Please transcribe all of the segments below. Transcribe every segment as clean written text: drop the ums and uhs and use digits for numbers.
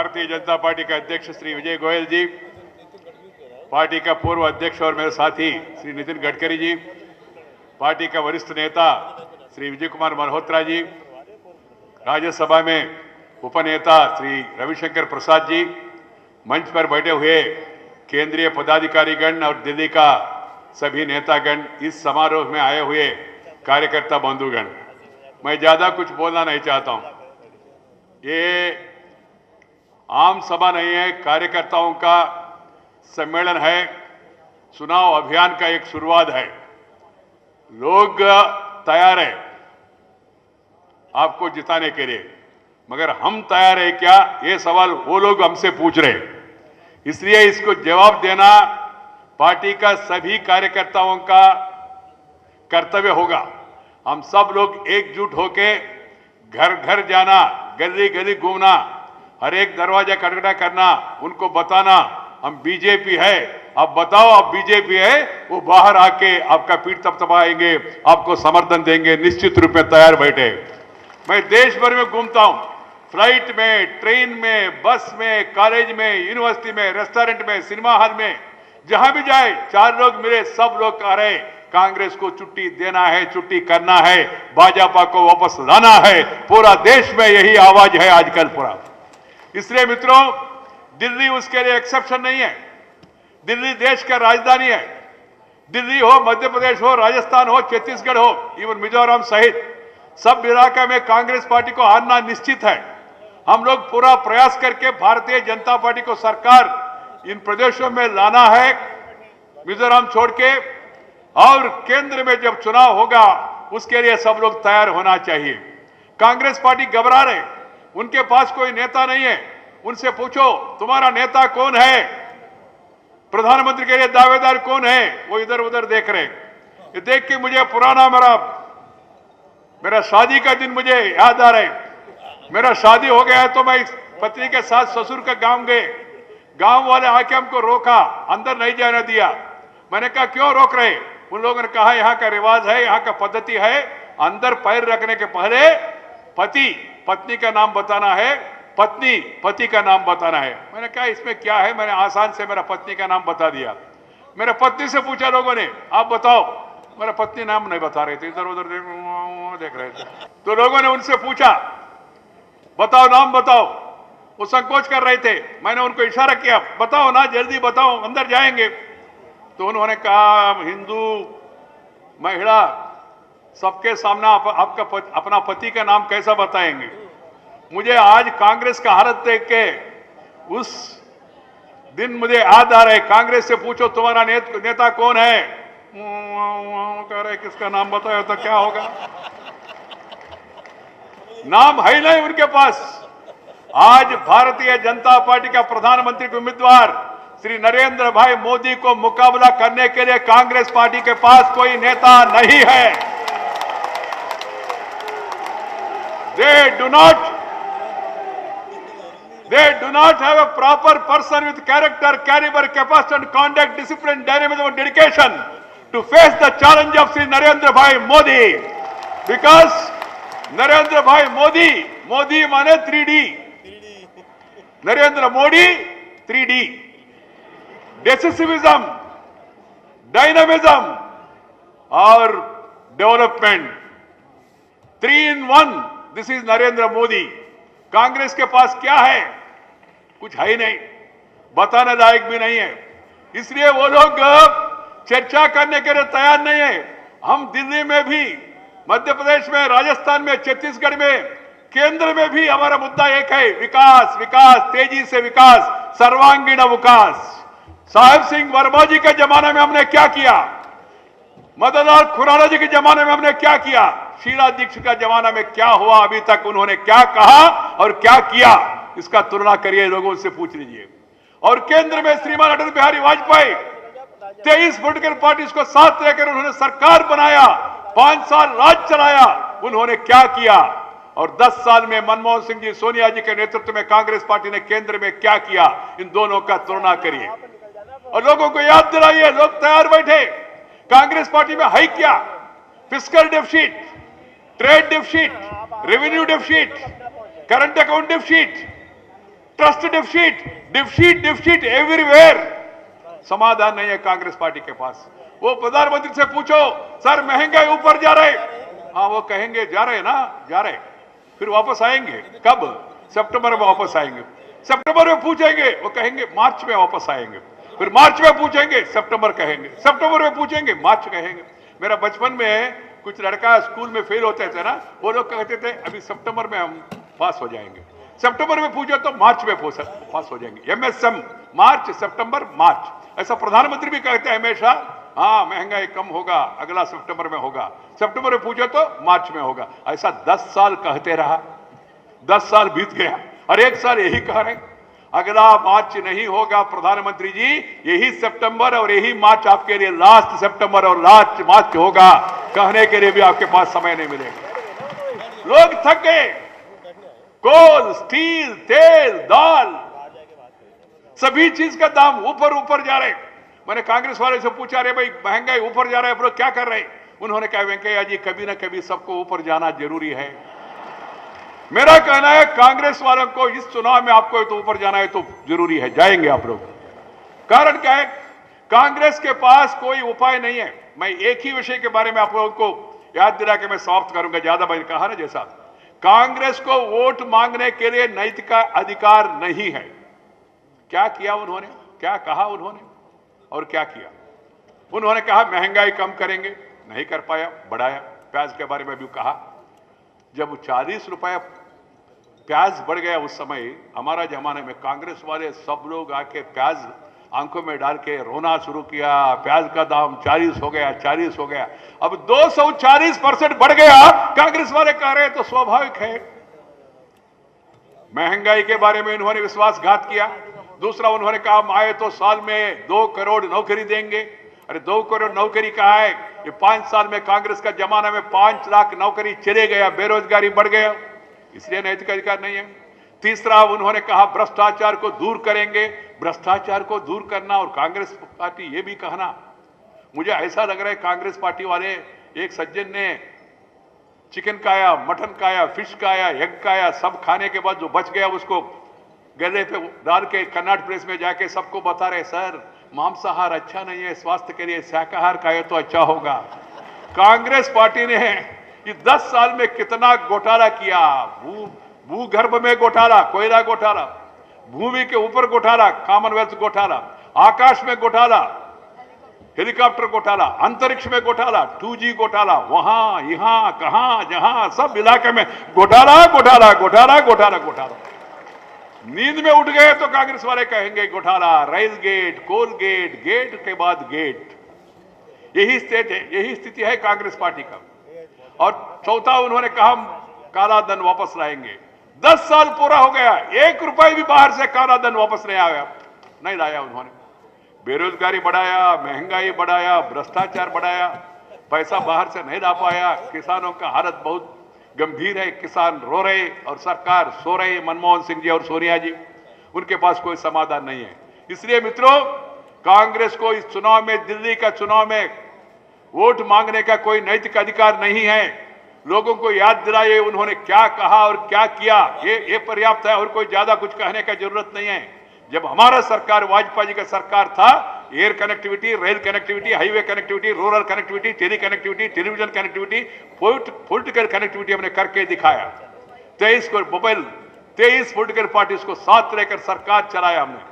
Bharatiya Janata party के अध्यक्ष श्री विजय गोयल जी, party का पूर्व अध्यक्ष और मेरे साथी श्री नितिन गडकरी जी, पार्टी का वरिष्ठ नेता श्री विजय कुमार मल्होत्रा जी, राज्यसभा में उपनेता श्री रविशंकर प्रसाद जी, मंच पर बैठे हुए केंद्रीय पदाधिकारीगण और दिल्ली का सभी नेतागण, इस समारोह में आए हुए कार्यकर्ता बंधुगण, मैं ज्यादा कुछ बोलना नहीं चाहता हूं। ये आम सभा नहीं है, कार्यकर्ताओं का सम्मेलन है, चुनाव अभियान का एक शुरुआत है। लोग तैयार है आपको जिताने के लिए, मगर हम तैयार है क्या, ये सवाल वो लोग हमसे पूछ रहे हैं। इसलिए इसको जवाब देना पार्टी का सभी कार्यकर्ताओं का कर्तव्य होगा। हम सब लोग एकजुट होके घर घर जाना, गली गली घूमना, हर एक दरवाजा खटखटा करना, उनको बताना हम बीजेपी है, आप बताओ आप बीजेपी है, वो बाहर आके आपका पीठ थपथपाएंगे, आपको समर्थन देंगे, निश्चित रूप में तैयार बैठे। मैं देश भर में घूमता हूं, फ्लाइट में, ट्रेन में, बस में, कॉलेज में, यूनिवर्सिटी में, रेस्टोरेंट में, सिनेमा हॉल में, जहां भी जाए चार लोग मिले, सब लोग कह रहे कांग्रेस को छुट्टी देना है, छुट्टी करना है, भाजपा को वापस लाना है। पूरा देश में यही आवाज है आजकल पूरा। इसलिए मित्रों, दिल्ली उसके लिए एक्सेप्शन नहीं है। दिल्ली देश का राजधानी है। दिल्ली हो, मध्य प्रदेश हो, राजस्थान हो, छत्तीसगढ़ हो, इवन मिजोरम सहित सब इलाका में कांग्रेस पार्टी को हारना निश्चित है। हम लोग पूरा प्रयास करके भारतीय जनता पार्टी को सरकार इन प्रदेशों में लाना है, मिजोरम छोड़ के, और केंद्र में जब चुनाव होगा उसके लिए सब लोग तैयार होना चाहिए। कांग्रेस पार्टी घबरा रहे, उनके पास कोई नेता नहीं है। उनसे पूछो तुम्हारा नेता कौन है, प्रधानमंत्री के लिए दावेदार कौन है, वो इधर उधर देख रहे। ये देख के मुझे पुराना मेरा शादी का दिन मुझे याद आ रहा है। मेरा शादी हो गया है तो मैं इस पत्नी के साथ ससुर का गांव गए। गांव वाले आके हमको रोका, अंदर नहीं जाने दिया। मैंने कहा क्यों रोक रहे? उन लोगों ने कहा यहाँ का रिवाज है, यहाँ का पद्धति है, अंदर पैर रखने के पहले पति पत्नी का नाम बताना है, पत्नी पति का नाम बताना है। मैंने कहा इसमें क्या है? मैंने आसान से मेरा पत्नी का नाम बता दिया। मेरे पत्नी से पूछा लोगों ने आप बताओ, मेरा पत्नी नाम नहीं बता रहे थे, इधर उधर देख रहे थे। तो लोगों ने उनसे पूछा बताओ नाम बताओ, वो संकोच कर रहे थे। मैंने उनको इशारा किया बताओ ना, जल्दी बताओ, अंदर जाएंगे। तो उन्होंने कहा हिंदू महिला सबके सामने आपका अपना पति का नाम कैसा बताएंगे? मुझे आज कांग्रेस का हालत देख के उस दिन मुझे याद आ रहा है। कांग्रेस से पूछो तुम्हारा नेता कौन है, कह रहे किसका नाम बताया तो क्या होगा? नाम है नहीं उनके पास। आज भारतीय जनता पार्टी का प्रधानमंत्री के उम्मीदवार श्री नरेंद्र भाई मोदी को मुकाबला करने के लिए कांग्रेस पार्टी के पास कोई नेता नहीं है। They do not have a proper person with character, caliber, capacity and conduct, discipline, dynamism and dedication to face the challenge of Sri Narendra Bhai Modi. Because Narendra Bhai Modi माने 3D, Narendra Modi 3D, decisivism, dynamism और development, 3 in 1। This is Narendra Modi. Congress के पास क्या है? कुछ है ही नहीं, बताने लायक भी नहीं है। इसलिए वो लोग चर्चा करने के लिए तैयार नहीं है। हम दिल्ली में भी, मध्य प्रदेश में, राजस्थान में, छत्तीसगढ़ में, केंद्र में भी हमारा मुद्दा एक है, विकास, विकास, तेजी से विकास, सर्वांगीण विकास। साहिब सिंह वर्मा जी के जमाने में हमने क्या किया, मदनलाल खुराना जी के जमाने में हमने क्या किया, शीला दीक्षित का जमाना में क्या हुआ, अभी तक उन्होंने क्या कहा और क्या किया, इसका तुलना करिए, लोगों से पूछ लीजिए। और केंद्र में श्रीमान अटल बिहारी वाजपेयी 23 पॉलिटिकल पार्टीज को साथ लेकर उन्होंने सरकार बनाया, 5 साल राज चलाया, उन्होंने क्या किया। और 10 साल में मनमोहन सिंह जी, सोनिया जी के नेतृत्व में कांग्रेस पार्टी ने केंद्र में क्या किया, इन दोनों का तुलना करिए और लोगों को याद दिलाइए। लोग तैयार बैठे। कांग्रेस पार्टी में है क्या? Fiscal deficit, trade deficit, revenue deficit, current account deficit, trust deficit, deficit deficit everywhere. समाधान नहीं है कांग्रेस पार्टी के पास। वो प्रधानमंत्री से पूछो, सर महंगाई ऊपर जा रहे, हाँ वो कहेंगे जा रहे ना, जा रहे, फिर वापस आएंगे कब? सितंबर में वापस आएंगे। सितंबर में पूछेंगे, वो कहेंगे मार्च में वापस आएंगे, फिर मार्च में पूछेंगे सितंबर कहेंगे, सितंबर में पूछेंगे मार्च कहेंगे। मेरा बचपन में कुछ लड़का स्कूल में फेल होते थे ना, वो लोग कहते थे अभी सितंबर में हम पास हो जाएंगे, सितंबर में पूछो तो मार्च में पास हो जाएंगे। MSM मार्च सितंबर मार्च, ऐसा प्रधानमंत्री भी कहते हैं हमेशा, हाँ महंगाई कम होगा, अगला सितंबर में होगा, सितंबर में पूछो तो मार्च में होगा। ऐसा 10 साल कहते रहा, 10 साल बीत गया और 1 साल यही कह रहे, अगला मार्च नहीं होगा प्रधानमंत्री जी, यही सितंबर और यही मार्च आपके लिए लास्ट सितंबर और लास्ट मार्च होगा, कहने के लिए भी आपके पास समय नहीं मिलेगा। लोग थक गए, कोल, स्टील, तेल, दाल, सभी चीज का दाम ऊपर ऊपर जा रहे। मैंने कांग्रेस वाले से पूछा, रे भाई महंगाई ऊपर जा रहा है, क्या कर रहे हैं? उन्होंने कहा वेंकैया जी कभी ना कभी सबको ऊपर जाना जरूरी है। मेरा कहना है कांग्रेस वालों को इस चुनाव में आपको तो ऊपर जाना है तो जरूरी है, जाएंगे आप लोग। कारण क्या है? कांग्रेस के पास कोई उपाय नहीं है। मैं एक ही विषय के बारे में आप लोगों को याद दिला के मैं समाप्त करूंगा, ज्यादा मैंने कहा ना, जैसा कांग्रेस को वोट मांगने के लिए नैतिक अधिकार नहीं है। क्या किया उन्होंने, क्या कहा उन्होंने और क्या किया? उन्होंने कहा महंगाई कम करेंगे, नहीं कर पाया, बढ़ाया। प्याज के बारे में भी कहा, जब 40 रुपया प्याज बढ़ गया उस समय हमारा जमाने में, कांग्रेस वाले सब लोग आके प्याज आंखों में डाल के रोना शुरू किया, प्याज का दाम 40 हो गया, 40 हो गया। अब 240% बढ़ गया, कांग्रेस वाले कह रहे हैं तो स्वाभाविक है। महंगाई के बारे में इन्होंने विश्वासघात किया। दूसरा उन्होंने कहा हम आए तो साल में 2 करोड़ नौकरी देंगे। अरे 2 करोड़ नौकरी कहा है? ये 5 साल में कांग्रेस का जमाना में 5 लाख नौकरी चले गया, बेरोजगारी बढ़ गया, इसलिए नैतिक अधिकार नहीं है। तीसरा उन्होंने कहा भ्रष्टाचार को दूर करेंगे। भ्रष्टाचार को दूर करना और कांग्रेस पार्टी ये भी कहना, मुझे ऐसा लग रहा है कांग्रेस पार्टी वाले, एक सज्जन ने चिकन खाया, मटन खाया, फिश खाया, एग खाया, सब खाने के बाद जो बच गया उसको गले पे डाल के कन्नाट प्रेस में जाके सबको बता रहे, सर मांसाहार अच्छा नहीं है स्वास्थ्य के लिए, शाकाहार खाए तो अच्छा होगा। कांग्रेस पार्टी ने ये 10 साल में कितना घोटाला किया, भूगर्भ में घोटाला, कोयला घोटाला, भूमि के ऊपर घोटाला, कॉमनवेल्थ घोटाला, आकाश में घोटाला, हेलीकॉप्टर घोटाला, अंतरिक्ष में घोटाला, 2G घोटाला, वहां यहां कहां जहां सब इलाके में घोटाला घोटाला घोटाला घोटाला घोटाला। नींद में उठ गए तो कांग्रेस वाले कहेंगे घोटाला, रेल गेट, कोल गेट, गेट के बाद गेट। यही स्टेट है, यही स्थिति है कांग्रेस पार्टी का। और चौथा उन्होंने कहा हम काला धन वापस लाएंगे। 10 साल पूरा हो गया, 1 रुपए भी बाहर से काला धन वापस नहीं आया, नहीं लाया उन्होंने। बेरोजगारी बढ़ाया, महंगाई बढ़ाया, भ्रष्टाचार बढ़ाया, पैसा बाहर से नहीं ला पाया। किसानों का हालत बहुत गंभीर है, किसान रो रहे और सरकार सो रही। मनमोहन सिंह जी और सोनिया जी, उनके पास कोई समाधान नहीं है। इसलिए मित्रों, कांग्रेस को इस चुनाव में, दिल्ली का चुनाव में वोट मांगने का कोई नैतिक अधिकार नहीं है। लोगों को याद दिलाइए उन्होंने क्या कहा और क्या किया, ये पर्याप्त है और कोई ज्यादा कुछ कहने का जरूरत नहीं है। जब हमारा सरकार, वाजपेयी जी का सरकार था, air connectivity, rail connectivity, highway connectivity, rural connectivity, tele connectivity, television connectivity, political connectivity हमने करके दिखाया। 23 को मोबाइल, 23 पॉलिटिकल पार्टीज को साथ लेकर सरकार चलाया हमने।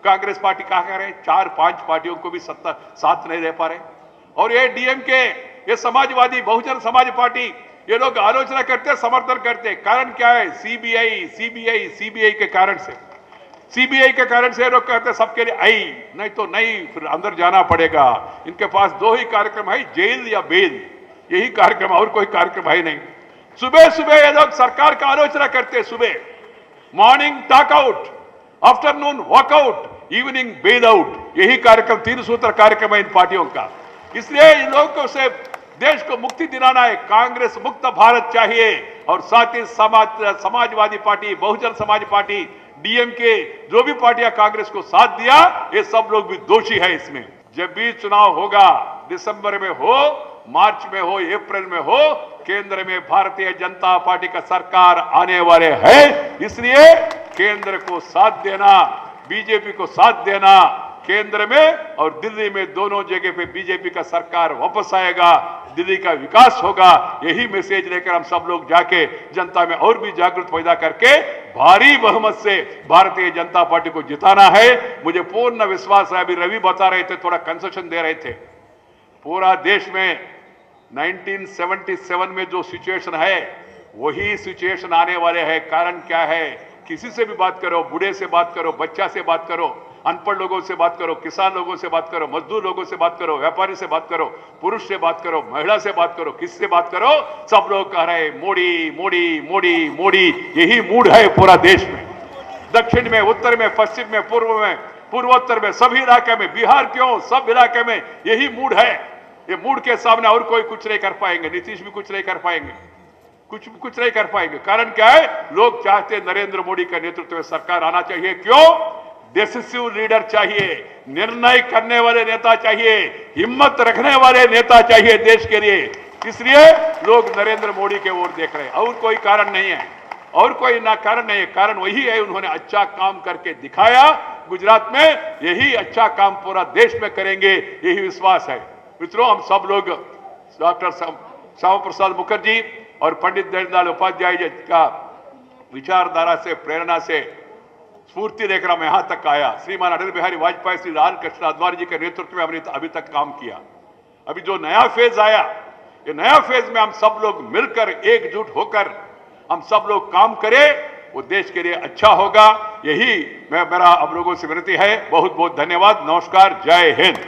कांग्रेस पार्टी कहा कर रहे, 4-5 पार्टियों को भी सत्ता साथ नहीं रह पा रहे। और ये डीएमके, ये समाजवादी, बहुजन समाज पार्टी, ये लोग आलोचना करते, समर्थन करते। कारण क्या है? सीबीआई के कारण से, सीबीआई के कारण से लोग कहते सबके लिए आई, नहीं तो नहीं, फिर अंदर जाना पड़ेगा। इनके पास 2 ही कार्यक्रम है, जेल या बेल, यही कार्यक्रम, और कोई कार्यक्रम है नहीं। सुबह सुबह ये लोग सरकार का आलोचना करते, सुबह morning talkout, afternoon walkout, evening bail out, यही कार्यक्रम, 3 सूत्र कार्यक्रम है इन पार्टियों का। इसलिए इन लोगों से देश को मुक्ति दिलाना है। कांग्रेस मुक्त भारत चाहिए और साथ ही Samajwadi party, Bahujan Samaj party, DMK, जो भी पार्टियां कांग्रेस को साथ दिया, ये सब लोग भी दोषी है इसमें। जब भी चुनाव होगा, दिसंबर में हो, मार्च में हो, अप्रैल में हो, केंद्र में भारतीय जनता पार्टी का सरकार आने वाले है। इसलिए केंद्र को साथ देना, बीजेपी को साथ देना। केंद्र में और दिल्ली में दोनों जगह पे बीजेपी का सरकार वापस आएगा, दिल्ली का विकास होगा। यही मैसेज लेकर हम सब लोग जाके जनता में और भी जागृत पैदा करके भारी बहुमत से भारतीय जनता पार्टी को जिताना है। मुझे पूर्ण विश्वास है, अभी रवि बता रहे थे, थोड़ा कंसेशन दे रहे थे, पूरा देश में 1977 में जो सिचुएशन है वही सिचुएशन आने वाले है। कारण क्या है, किसी से भी बात करो, बूढ़े से बात करो, बच्चा से बात करो, अनपढ़ लोगों से बात करो, किसान लोगों से बात करो, मजदूर लोगों से बात करो, व्यापारी से बात करो, पुरुष से बात करो, महिला से बात करो, किससे बात करो, सब लोग कह रहे मोदी मोदी मोदी मोदी। यही मूड है पूरा देश में, दक्षिण में, उत्तर में, पश्चिम में, पूर्व में, पूर्वोत्तर में, सभी इलाके में, बिहार क्यों, सब इलाके में यही मूड है। ये मूड के सामने और कोई कुछ नहीं कर पाएंगे, नीतीश भी कुछ नहीं कर पाएंगे, कुछ नहीं कर पाएंगे। कारण क्या है, लोग चाहते नरेंद्र मोदी का नेतृत्व में सरकार आना चाहिए। क्यों? डिसिसिव लीडर चाहिए, निर्णय करने वाले नेता चाहिए, हिम्मत रखने वाले नेता चाहिए देश के लिए। इसलिए लोग नरेंद्र मोदी के ओर देख रहे हैं, और कोई कारण नहीं है, और कोई ना कारण नहीं है। कारण वही है, उन्होंने अच्छा काम करके दिखाया गुजरात में, यही अच्छा काम पूरा देश में करेंगे, यही विश्वास है। मित्रों, हम सब लोग डॉक्टर श्यामा प्रसाद मुखर्जी और पंडित दीनदयाल उपाध्याय जी का विचारधारा से, प्रेरणा से स्फूर्ति लेकर हम यहां तक आया। श्रीमान अटल बिहारी वाजपेयी, श्री लाल कृष्ण आडवाणी जी के नेतृत्व में हमने अभी तक काम किया। अभी जो नया फेज आया, ये नया फेज में हम सब लोग मिलकर, एकजुट होकर हम सब लोग काम करें, वो देश के लिए अच्छा होगा। यही मेरा आप लोगों से विनती है। बहुत बहुत धन्यवाद। नमस्कार। जय हिंद।